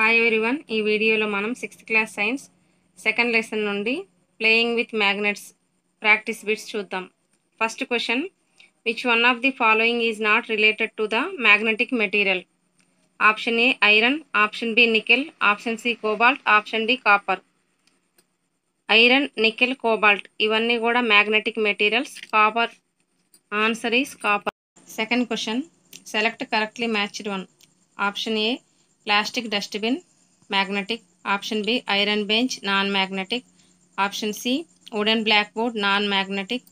Hi everyone, ఈ వీడియోలో మనం 6th class science second lesson నుండి playing with magnets practice bits చూద్దాం. First question, which one of the following is not related to the magnetic material? Option A iron, option B nickel, option C cobalt, option D copper. Iron, nickel, cobalt ఇవన్నీ కూడా magnetic materials. Copper, answer is copper. Second question, select correctly matched one. Option A plastic dustbin magnetic, option B iron bench non magnetic, option C wooden blackboard non magnetic,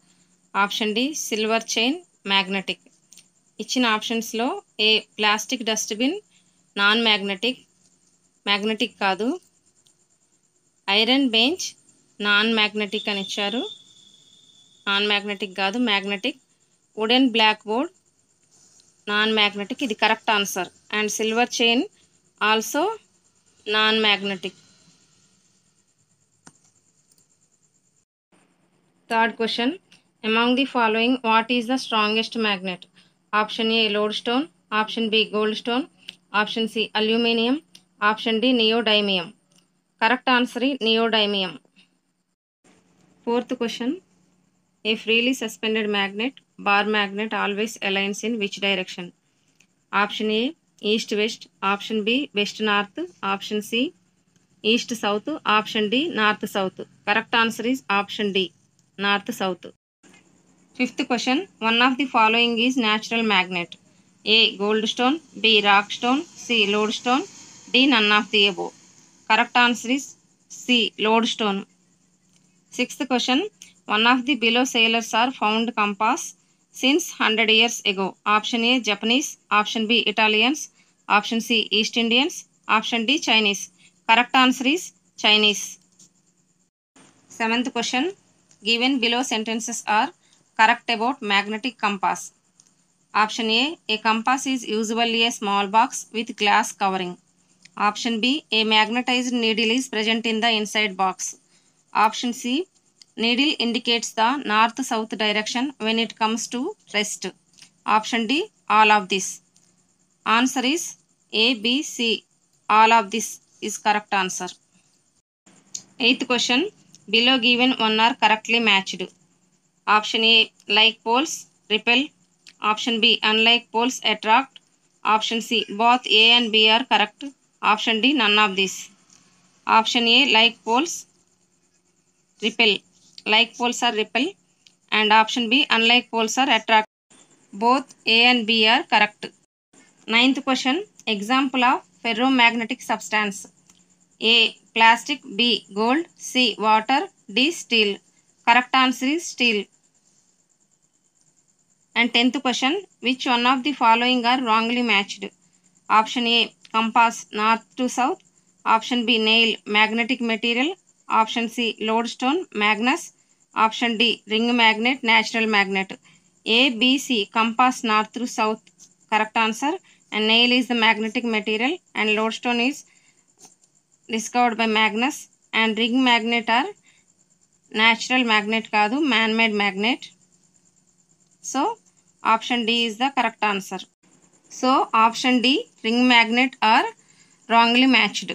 option D silver chain magnetic. ఇచ్చిన ఆప్షన్స్లో A plastic dustbin non magnetic, magnetic కాదు. Iron bench non magnetic అని ఇచ్చారు, non magnetic కాదు, magnetic. Wooden blackboard non magnetic, ఇది correct answer. And silver chain also non magnetic. Third question, among the following what is the strongest magnet? Option A lodestone, option B goldstone, option C aluminium, option D neodymium. Correct answer ఈ neodymium. Fourth question, a freely suspended magnet bar magnet always aligns in which direction? Option A east west, option B west north, option C east south, option D north south. Correct answer is option D north south. Fifth question, one of the following is natural magnet. A gold stone, B rock stone, C lodestone, D none of the above. Correct answer is C lodestone. Sixth question, one of the below sailors are found compass since 100 years ago. Option A Japanese, option B Italians, option C East Indians, option D Chinese. Correct answer is Chinese. Seventh question, given below sentences are correct about magnetic compass. Option A compass is usually a small box with glass covering. Option B a magnetized needle is present in the inside box. Option C needle indicates the north-south direction when it comes to rest. Option D all of this. Answer is A, B, C. All of this is correct answer. Eighth question, below given one are correctly matched. Option A like poles repel, option B unlike poles attract, option C both A and B are correct, option D none of this. Option A like poles repel, like poles are repel, and option B unlike poles are attract. Both A and B are correct. Ninth question, example of ferromagnetic substance. A plastic, B gold, C water, D steel. Correct answer is steel. And 10th question, which one of the following are wrongly matched? Option A compass north to south, option B nail magnetic material, option C lodestone magnus, option D ring magnet natural magnet. A, B, C compass north to south correct answer, and nail is the magnetic material, and lodestone is discovered by Magnus, and ring magnet are natural magnet కాదు, man made magnet. So option D is the correct answer. So option D ring magnet are wrongly matched.